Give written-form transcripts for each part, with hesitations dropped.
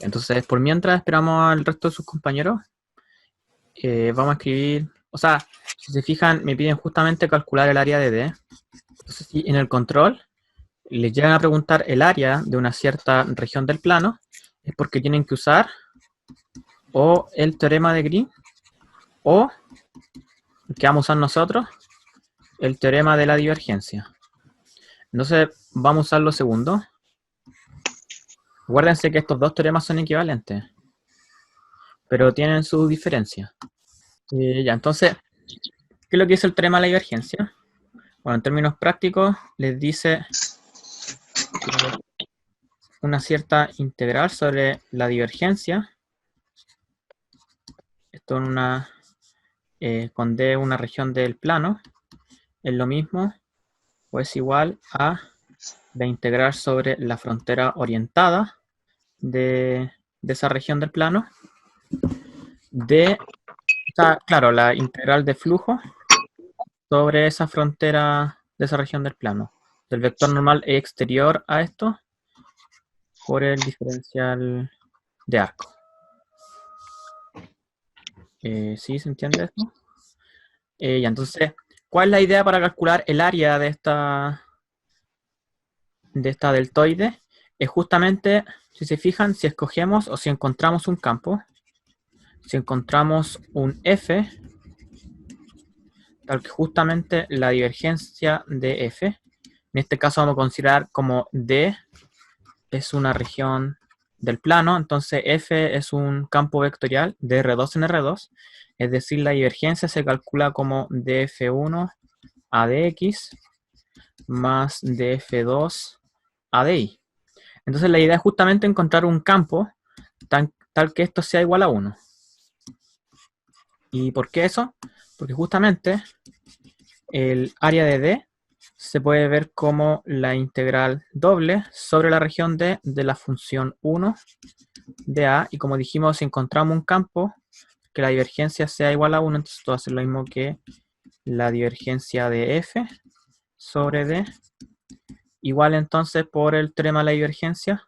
Entonces, por mientras esperamos al resto de sus compañeros, vamos a escribir, o sea, si se fijan, me piden justamente calcular el área de D. Entonces, si en el control les llegan a preguntar el área de una cierta región del plano, es porque tienen que usar o el teorema de Green o, que vamos a usar nosotros, el teorema de la divergencia. Entonces, vamos a usar lo segundo. Acuérdense que estos dos teoremas son equivalentes, pero tienen su diferencia. Ya, entonces, ¿qué es lo que dice el teorema de la divergencia? Bueno, en términos prácticos, les dice una cierta integral sobre la divergencia. Esto en una, con D una región del plano, es lo mismo o es igual a la integral sobre la frontera orientada de esa región del plano de, claro, la integral de flujo sobre esa frontera de esa región del plano, del vector normal exterior a esto por el diferencial de arco. ¿Sí se entiende esto? Ya, entonces, ¿cuál es la idea para calcular el área de esta deltoide? Es justamente, si se fijan, si escogemos o si encontramos un campo, si encontramos un F, tal que justamente la divergencia de F, en este caso vamos a considerar como D es una región del plano, entonces F es un campo vectorial de R2 en R2, es decir, la divergencia se calcula como dF1 a dx más df2 a dy. Entonces la idea es justamente encontrar un campo tal que esto sea igual a 1. ¿Y por qué eso? Porque justamente el área de D se puede ver como la integral doble sobre la región D de la función 1 de A, y como dijimos, si encontramos un campo que la divergencia sea igual a 1, entonces esto va a ser lo mismo que la divergencia de F sobre D, igual entonces por el teorema de la divergencia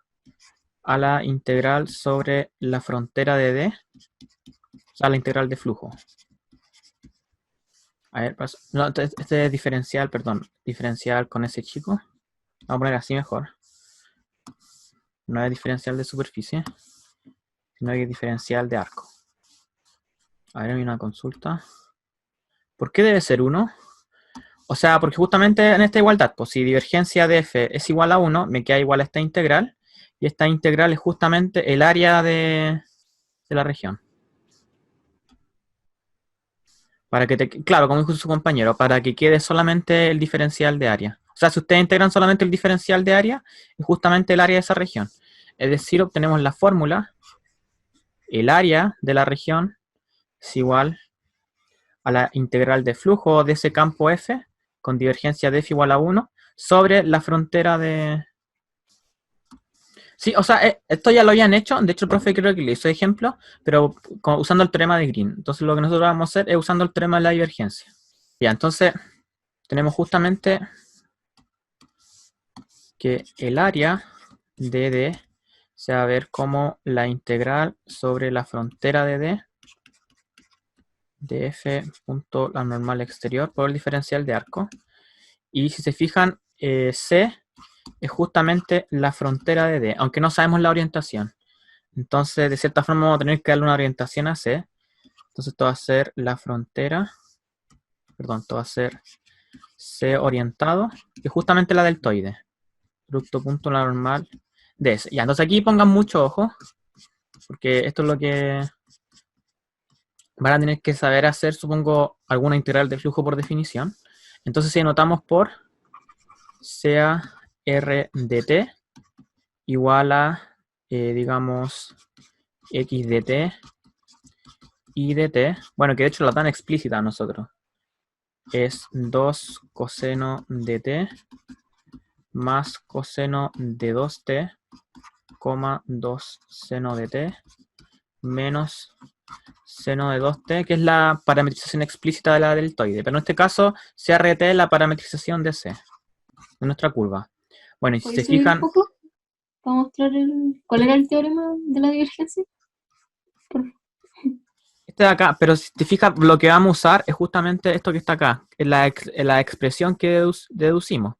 a la integral sobre la frontera de D, o sea, la integral de flujo. A ver, no, este es diferencial, perdón, diferencial con ese chico. Vamos a poner así mejor. No es diferencial de superficie, sino que es diferencial de arco. A ver, hay una consulta. ¿Por qué debe ser 1? O sea, porque justamente en esta igualdad, pues si divergencia de f es igual a 1, me queda igual a esta integral. Y esta integral es justamente el área de la región. Para que claro, como dijo su compañero, para que quede solamente el diferencial de área. O sea, si ustedes integran solamente el diferencial de área, es justamente el área de esa región. Es decir, obtenemos la fórmula, el área de la región es igual a la integral de flujo de ese campo F con divergencia de F igual a 1 sobre la frontera de... Sí, o sea, esto ya lo habían hecho, de hecho el profe creo que le hizo ejemplo, pero usando el teorema de Green. Entonces lo que nosotros vamos a hacer es usando el teorema de la divergencia. Ya, entonces tenemos justamente que el área de D se va a ver como la integral sobre la frontera de D de F punto la normal exterior por el diferencial de arco. Y si se fijan, C es justamente la frontera de D, aunque no sabemos la orientación. Entonces, de cierta forma, vamos a tener que darle una orientación a C. Entonces, esto va a ser la frontera, perdón, esto va a ser C orientado, que es justamente la deltoide. Producto punto la normal de S. Ya, entonces aquí pongan mucho ojo, porque esto es lo que van a tener que saber hacer, supongo, alguna integral de flujo por definición. Entonces, si anotamos por sea R de t igual a, digamos, x de t y de t, bueno, que de hecho la dan explícita a nosotros, es 2 coseno de t más coseno de 2t, 2 seno de t, menos seno de 2t, que es la parametrización explícita de la deltoide. Pero en este caso, CRT es la parametrización de C, de nuestra curva. Bueno, y si se fijan, para mostrar cuál era el teorema de la divergencia. Por- Este de acá, pero si te fijas, lo que vamos a usar es justamente esto que está acá, la expresión que deducimos,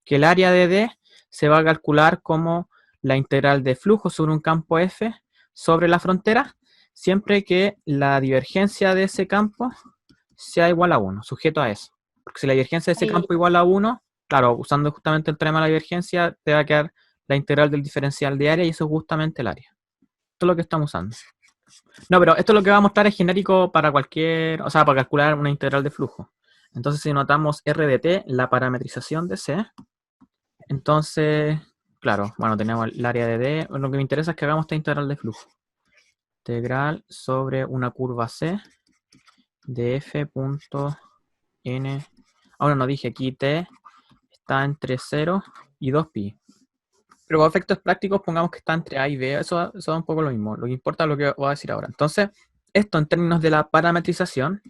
que el área de D se va a calcular como la integral de flujo sobre un campo F sobre la frontera, siempre que la divergencia de ese campo sea igual a 1, sujeto a eso. Porque si la divergencia de ese campo es igual a 1, claro, usando justamente el teorema de la divergencia, te va a quedar la integral del diferencial de área y eso es justamente el área. Esto es lo que estamos usando. No, pero esto lo que va a mostrar es genérico para cualquier, o sea, para calcular una integral de flujo. Entonces, si notamos R de t, la parametrización de C, entonces, claro, bueno, tenemos el área de D. Lo que me interesa es que hagamos esta integral de flujo. Integral sobre una curva C de f punto n. Ahora no dije aquí t está entre 0 y 2pi. Pero para efectos prácticos pongamos que está entre A y B. Eso da un poco lo mismo. Lo que importa es lo que voy a decir ahora. Entonces, esto en términos de la parametrización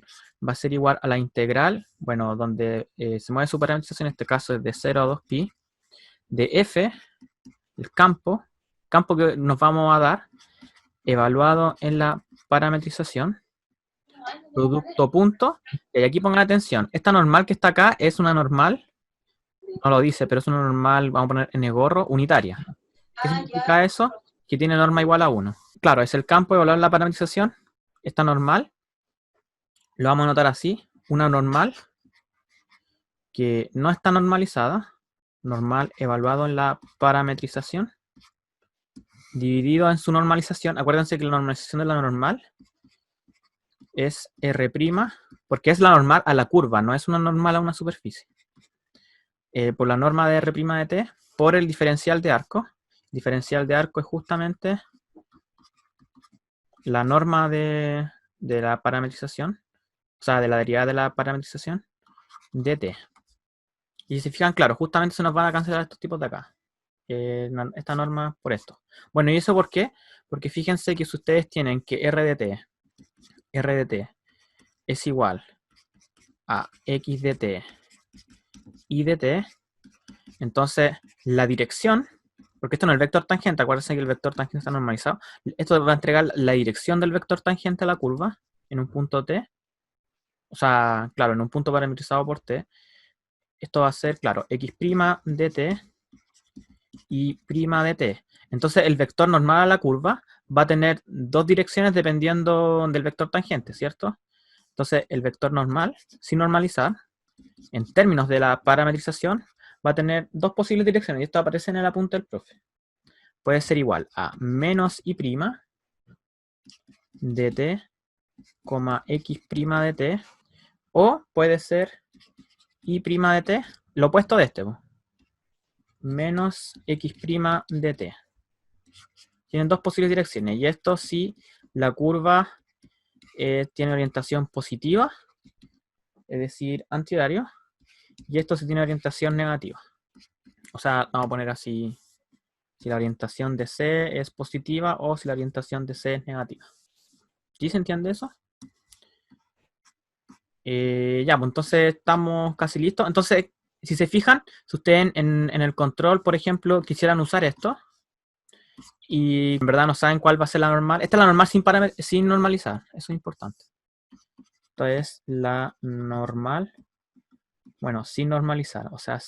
va a ser igual a la integral, bueno, donde se mueve su parametrización, en este caso es de 0 a 2pi, de f, el campo que nos vamos a dar, evaluado en la parametrización, producto punto, y aquí pongan atención, esta normal que está acá es una normal, no lo dice, pero es una normal, vamos a poner en gorro, unitaria. ¿Qué significa eso? Que tiene norma igual a 1. Claro, es el campo evaluado en la parametrización, está normal, lo vamos a anotar así, una normal que no está normalizada, normal evaluado en la parametrización, dividido en su normalización. Acuérdense que la normalización de la normal es R', porque es la normal a la curva, no es una normal a una superficie. Por la norma de R' de t, por el diferencial de arco. El diferencial de arco es justamente la norma de la parametrización, o sea, de la derivada de la parametrización de t. Y si se fijan, claro, justamente se nos van a cancelar estos tipos de acá. Esta norma por esto. Bueno, ¿y eso por qué? Porque fíjense que si ustedes tienen que R de t es igual a x de t y de t, entonces la dirección, porque esto no es el vector tangente, acuérdense que el vector tangente está normalizado, esto va a entregar la dirección del vector tangente a la curva en un punto t, o sea, claro, en un punto parametrizado por t. Esto va a ser, claro, x' de t y prima de t. Entonces el vector normal a la curva va a tener dos direcciones dependiendo del vector tangente, ¿cierto? Entonces el vector normal, sin normalizar, en términos de la parametrización, va a tener dos posibles direcciones, y esto aparece en el apunte del profe. Puede ser igual a menos y' de t, x' de t, o puede ser y' de t, lo opuesto de este, menos x' de t. Tienen dos posibles direcciones, y esto si la curva tiene orientación positiva, es decir, antihorario, y esto si tiene orientación negativa. O sea, vamos a poner así, si la orientación de C es positiva o si la orientación de C es negativa. ¿Sí se entiende eso? Ya, pues entonces estamos casi listos. Entonces, si se fijan, si ustedes en el control, por ejemplo, quisieran usar esto, y en verdad no saben cuál va a ser la normal, esta es la normal sin normalizar, eso es importante. Esto es la normal, bueno, sin normalizar, o sea,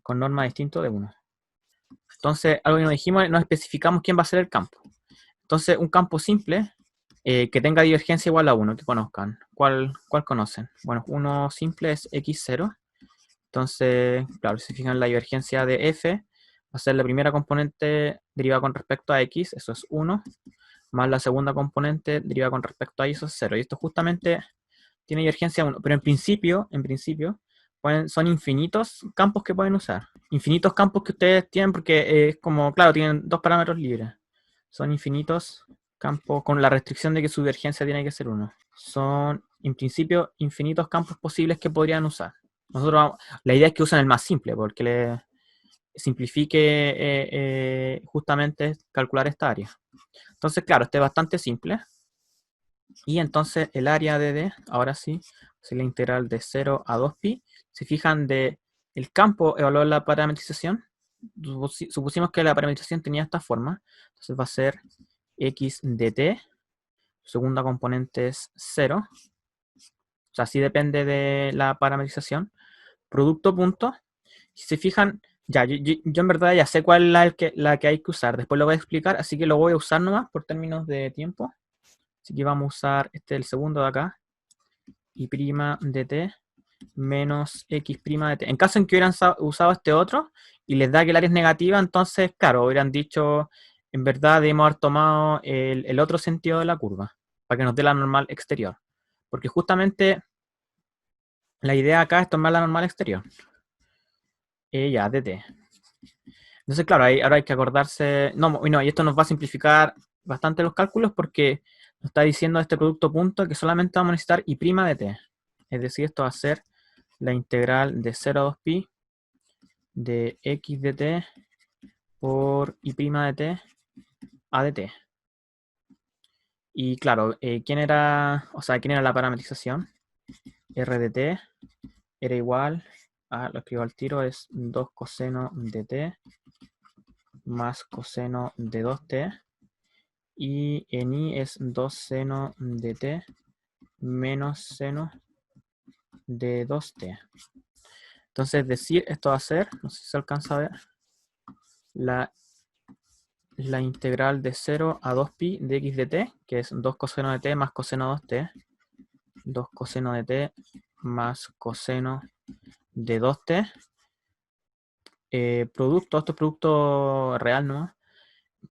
con norma distinto de 1. Entonces, algo que nos dijimos, no especificamos quién va a ser el campo. Entonces, un campo simple que tenga divergencia igual a 1, que conozcan. ¿Cuál conocen? Bueno, uno simple es x0. Entonces, claro, si se fijan la divergencia de f, va a ser la primera componente derivada con respecto a x, eso es 1, más la segunda componente derivada con respecto a y, eso es 0. Y esto justamente tiene divergencia 1. Pero en principio son infinitos campos que pueden usar. Infinitos campos que ustedes tienen porque es como, claro, tienen dos parámetros libres. Son infinitos campos con la restricción de que su divergencia tiene que ser 1. Son, en principio, infinitos campos posibles que podrían usar. La idea es que usen el más simple porque le simplifique justamente calcular esta área. Entonces, claro, este es bastante simple. Y entonces el área de D, ahora sí, es la integral de 0 a 2pi. Se fijan de el campo evaluado en la parametrización, supusimos que la parametrización tenía esta forma. Entonces va a ser x de t, segunda componente es 0. O sea, sí depende de la parametrización. Producto punto. Si se fijan, ya, yo en verdad ya sé cuál es la que hay que usar. Después lo voy a explicar, así que lo voy a usar nomás por términos de tiempo. Así que vamos a usar el segundo de acá. Y' de t menos x' de t. En caso en que hubieran usado este otro y les da que el área es negativa, entonces, claro, hubieran dicho, en verdad debemos haber tomado el otro sentido de la curva, para que nos dé la normal exterior. Porque justamente la idea acá es tomar la normal exterior. Ya, dt. Entonces, claro, ahora hay que acordarse. No, y esto nos va a simplificar bastante los cálculos porque nos está diciendo este producto punto que solamente vamos a necesitar y' de t. Es decir, esto va a ser la integral de 0 a 2pi de x de t por y' de t a de t. Y claro, ¿quién era la parametrización? R de t era igual a, lo escribo al tiro, es 2 coseno de t más coseno de 2t. Y en i es 2 seno de t menos seno de 2t. Entonces, decir, esto va a ser, no sé si se alcanza a ver, la integral de 0 a 2pi de x de t, que es 2 coseno de t más coseno de 2t. 2 coseno de t más coseno de 2t. Producto, esto es producto real, ¿no?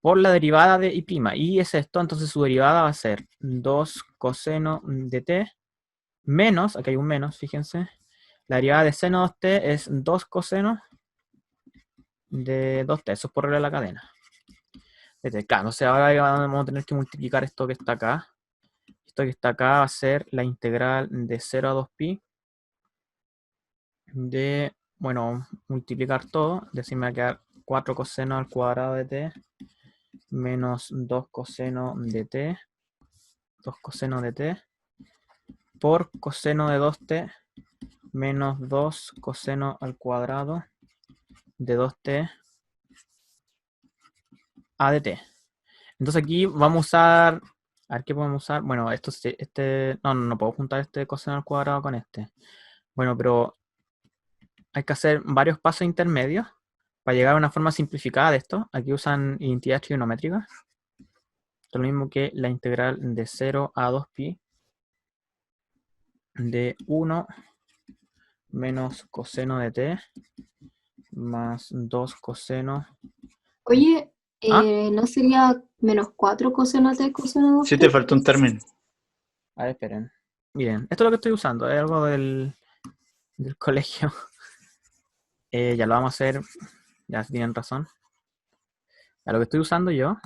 Por la derivada de y'. Y es esto, entonces su derivada va a ser 2 coseno de t menos, aquí hay un menos, fíjense. La derivada de seno 2t es 2 coseno de 2t, eso es por regla de la cadena. Claro, no sé, ahora vamos a tener que multiplicar esto que está acá. Esto que está acá va a ser la integral de 0 a 2pi de, bueno, multiplicar todo. Decir, me va a quedar 4 coseno al cuadrado de t menos 2 coseno de t, 2 coseno de t, por coseno de 2t menos 2 coseno al cuadrado de 2t a de t. Entonces aquí vamos a usar, a ver qué podemos usar. Bueno, no puedo juntar este coseno al cuadrado con este. Bueno, pero hay que hacer varios pasos intermedios para llegar a una forma simplificada de esto. Aquí usan identidades trigonométricas. Esto es lo mismo que la integral de 0 a 2pi de 1 menos coseno de t más 2 coseno. Oye, Ah, ¿no sería menos 4 coseno t coseno Sí 2t? te falta un término. a ver, esperen. Miren, esto es lo que estoy usando. Es algo del colegio. Ya lo vamos a hacer. Ya si tienen razón. Ya lo que estoy usando yo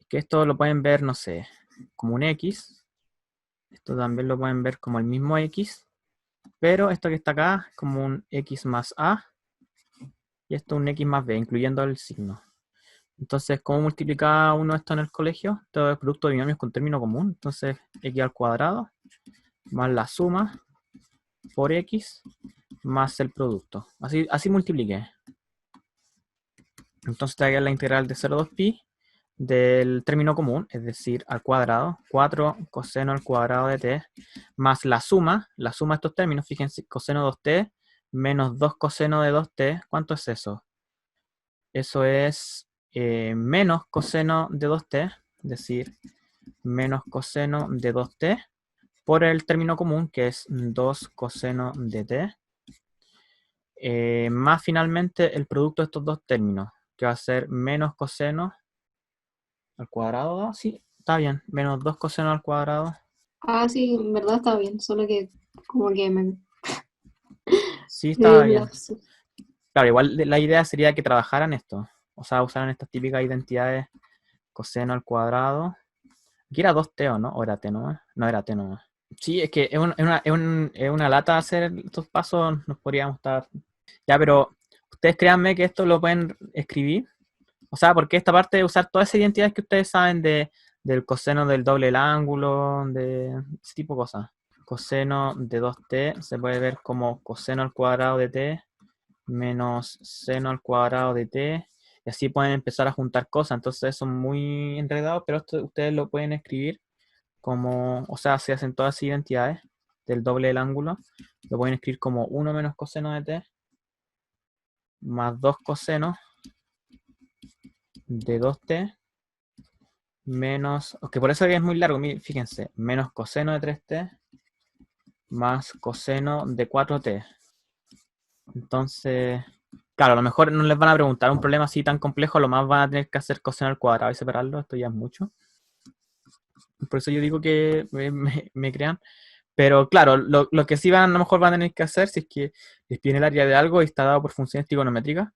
es que esto lo pueden ver, no sé, como un x. Esto también lo pueden ver como el mismo x. Pero esto que está acá es como un x más a. Y esto un x más b, incluyendo el signo. Entonces, ¿cómo multiplicaba uno esto en el colegio? Todo es producto de binomios con término común. Entonces, x al cuadrado más la suma por x más el producto. Así multipliqué. Entonces te da la integral de 0 a 2pi del término común, es decir, al cuadrado, 4 coseno al cuadrado de t, más la suma de estos términos, fíjense, coseno 2t menos 2 coseno de 2t, ¿cuánto es eso? Eso es menos coseno de 2t, es decir, menos coseno de 2t, por el término común, que es 2 coseno de t, más finalmente el producto de estos dos términos, que va a ser menos coseno al cuadrado. Sí, está bien, menos 2 coseno al cuadrado. Ah, sí, en verdad está bien, solo que como que Sí, me dio estaba un bien. lapso. Claro, igual la idea sería que trabajaran esto. O sea, usaran estas típicas identidades coseno al cuadrado. Aquí era 2t, ¿o no? ¿O era t nomás? No era t nomás. Sí, es que es una lata hacer estos pasos, nos podríamos estar. Ya, pero ustedes créanme que esto lo pueden escribir. O sea, porque esta parte de usar todas esas identidades que ustedes saben del coseno del doble del ángulo, de ese tipo de cosas. Coseno de 2t se puede ver como coseno al cuadrado de t menos seno al cuadrado de t, y así pueden empezar a juntar cosas. Entonces eso es muy enredado, pero esto ustedes lo pueden escribir como, o sea, se hacen todas las identidades del doble del ángulo, lo pueden escribir como 1 menos coseno de t más 2 coseno de 2t menos, que por eso es muy largo, fíjense, menos coseno de 3t más coseno de 4t. Entonces, claro, a lo mejor no les van a preguntar un problema así tan complejo, lo más van a tener que hacer coseno al cuadrado y separarlo, esto ya es mucho. Por eso yo digo que me crean. Pero claro, lo que sí van, a lo mejor van a tener que hacer, si es que les piden el área de algo y está dado por funciones trigonométricas,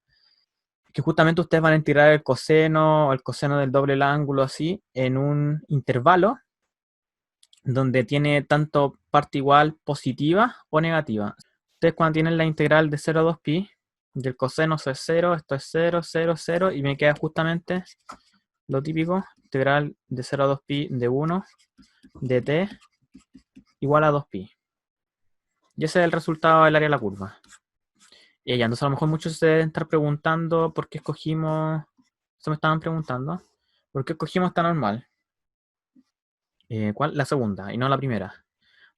que justamente ustedes van a integrar el coseno o el coseno del doble del ángulo así en un intervalo donde tiene tanto parte igual positiva o negativa. Ustedes cuando tienen la integral de 0 a 2pi, del coseno es 0, esto es 0, 0, 0, y me queda justamente lo típico, integral de 0 a 2pi de 1 de t igual a 2pi. Y ese es el resultado del área de la curva. Y ya, entonces a lo mejor muchos se deben estar preguntando por qué escogimos, eso me estaban preguntando, por qué escogimos esta normal. ¿Cuál? La segunda, y no la primera.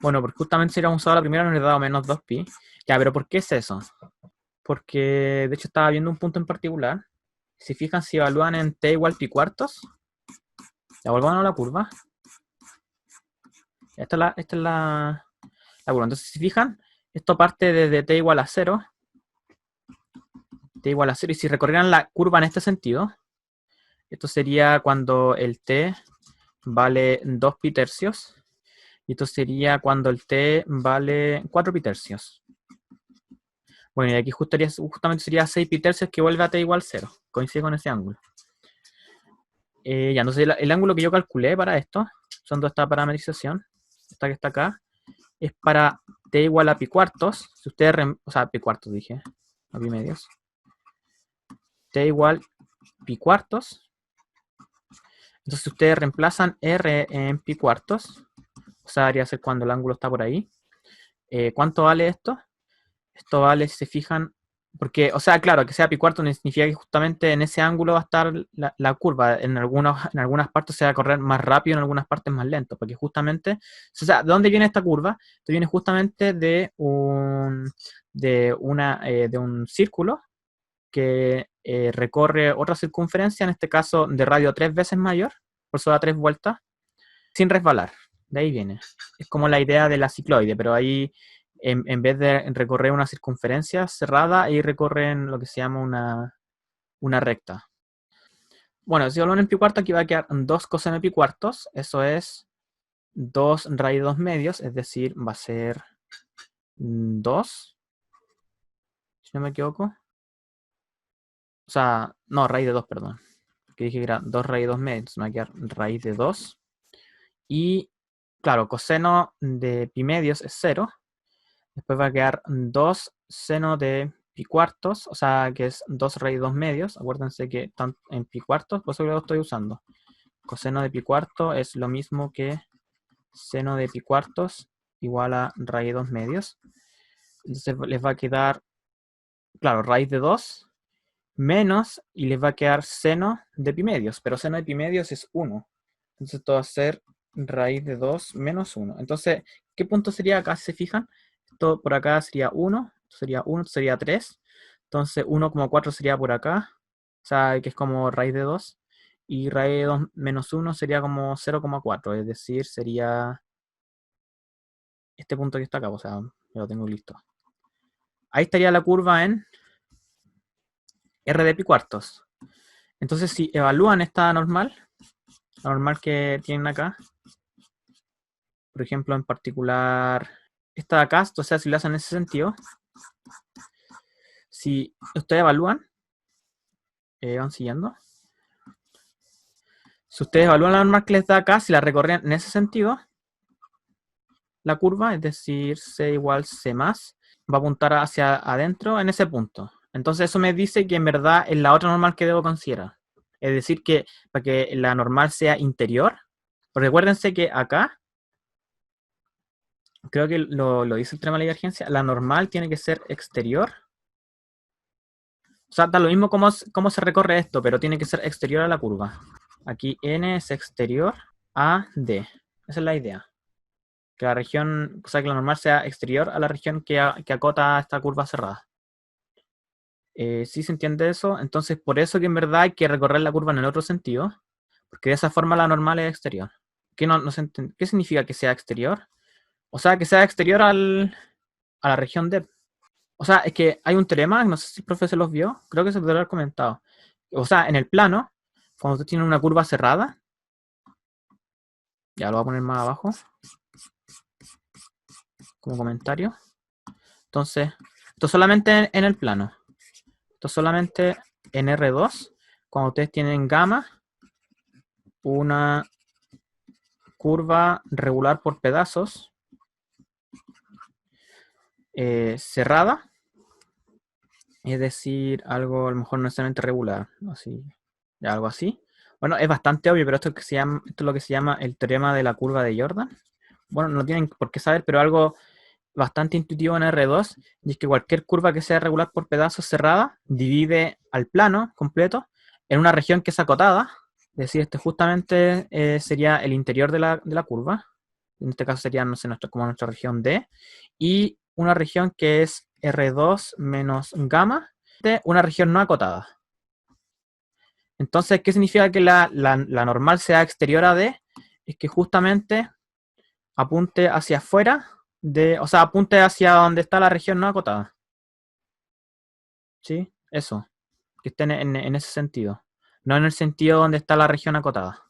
Bueno, porque justamente si hubiéramos usado la primera nos hubiera dado menos 2pi. Ya, pero ¿por qué es eso? Porque de hecho estaba viendo un punto en particular. Si fijan, si evalúan en t igual pi cuartos, ya volvamos a la curva. Esta es la curva. Entonces, si fijan, esto parte desde t igual a 0. T igual a 0. Y si recorrieran la curva en este sentido, esto sería cuando el t vale 2 pi tercios. Y esto sería cuando el t vale 4 pi tercios. Bueno, y aquí justamente sería 6 pi tercios que vuelve a t igual 0. Coincide con ese ángulo. Ya, entonces el ángulo que yo calculé para esto, usando esta parametrización, esta que está acá, es para t igual a pi cuartos. Si ustedes, o sea, pi cuartos dije, no pi medios. T igual pi cuartos. Entonces si ustedes reemplazan r en pi cuartos, o sea, debería ser cuando el ángulo está por ahí. ¿Cuánto vale esto? Esto vale, si se fijan, porque, o sea, claro, que sea pi cuarto significa que justamente en ese ángulo va a estar la curva. En algunas partes se va a correr más rápido, en algunas partes más lento, porque justamente, o sea, ¿de dónde viene esta curva? Esto viene justamente de un círculo que recorre otra circunferencia, en este caso de radio 3 veces mayor, por eso da 3 vueltas, sin resbalar. De ahí viene. Es como la idea de la cicloide, pero ahí en vez de recorrer una circunferencia cerrada, ahí recorren lo que se llama una recta. Bueno, si hablan en pi cuarto, aquí va a quedar 2 coseno de pi cuartos. Eso es 2 raíz de 2 medios, es decir, va a ser 2, si no me equivoco. O sea, no, raíz de 2, perdón. Que dije que era 2 raíz de 2 medios, me va a quedar raíz de 2. Y, claro, coseno de pi medios es 0. Después va a quedar 2 seno de pi cuartos, o sea, que es 2 raíz de 2 medios. Acuérdense que están en pi cuartos, por eso lo estoy usando. Coseno de pi cuarto es lo mismo que seno de pi cuartos igual a raíz de 2 medios. Entonces les va a quedar, claro, raíz de 2 menos, y les va a quedar seno de pi medios, pero seno de pi medios es 1. Entonces esto va a ser raíz de 2 menos 1. Entonces, ¿qué punto sería acá? Si se fijan, esto por acá sería 1, sería 1, sería 3. Entonces 1,4 sería por acá, o sea, que es como raíz de 2. Y raíz de 2 menos 1 sería como 0,4, es decir, sería este punto que está acá, o sea, ya lo tengo listo. Ahí estaría la curva en r de pi cuartos. Entonces, si evalúan esta normal, la normal que tienen acá, por ejemplo, en particular esta de acá, o sea, si lo hacen en ese sentido, si ustedes evalúan, van siguiendo, si ustedes evalúan la normal que les da acá, si la recorren en ese sentido, la curva, es decir, C igual C más, va a apuntar hacia adentro en ese punto. Entonces eso me dice que en verdad es la otra normal que debo considerar. Es decir, que para que la normal sea interior, porque recuérdense que acá, creo que lo dice el tema de la divergencia, la normal tiene que ser exterior O sea, da lo mismo cómo se recorre esto, pero tiene que ser exterior a la curva. Aquí N es exterior a D. Esa es la idea. Que la región, o sea, que la normal sea exterior a la región que acota esta curva cerrada. ¿Sí se entiende eso? Entonces, por eso que en verdad hay que recorrer la curva en el otro sentido, porque de esa forma la normal es exterior. ¿Qué significa que sea exterior? O sea, que sea exterior a la región D. O sea, es que hay un teorema, no sé si el profe se los vio, creo que se lo haber comentado. O sea, en el plano, cuando usted tiene una curva cerrada, ya lo voy a poner más abajo, como comentario. Entonces, esto solamente en el plano. Esto solamente en R2, cuando ustedes tienen gamma, una curva regular por pedazos, cerrada, es decir, algo a lo mejor no necesariamente regular, así, ya algo así. Bueno, es bastante obvio, pero esto es lo que se llama el teorema de la curva de Jordan. Bueno, no tienen por qué saber, pero algo bastante intuitivo en R2, y es que cualquier curva que sea regular por pedazos cerrada divide al plano completo en una región que es acotada, es decir, este justamente sería el interior de la curva, en este caso sería, no sé, como nuestra región D, y una región que es R2 menos gamma, de una región no acotada. Entonces, ¿qué significa que la normal sea exterior a D? Es que justamente apunte hacia afuera, o sea, apunte hacia donde está la región no acotada. ¿Sí? Eso. Que esté en ese sentido. No en el sentido donde está la región acotada.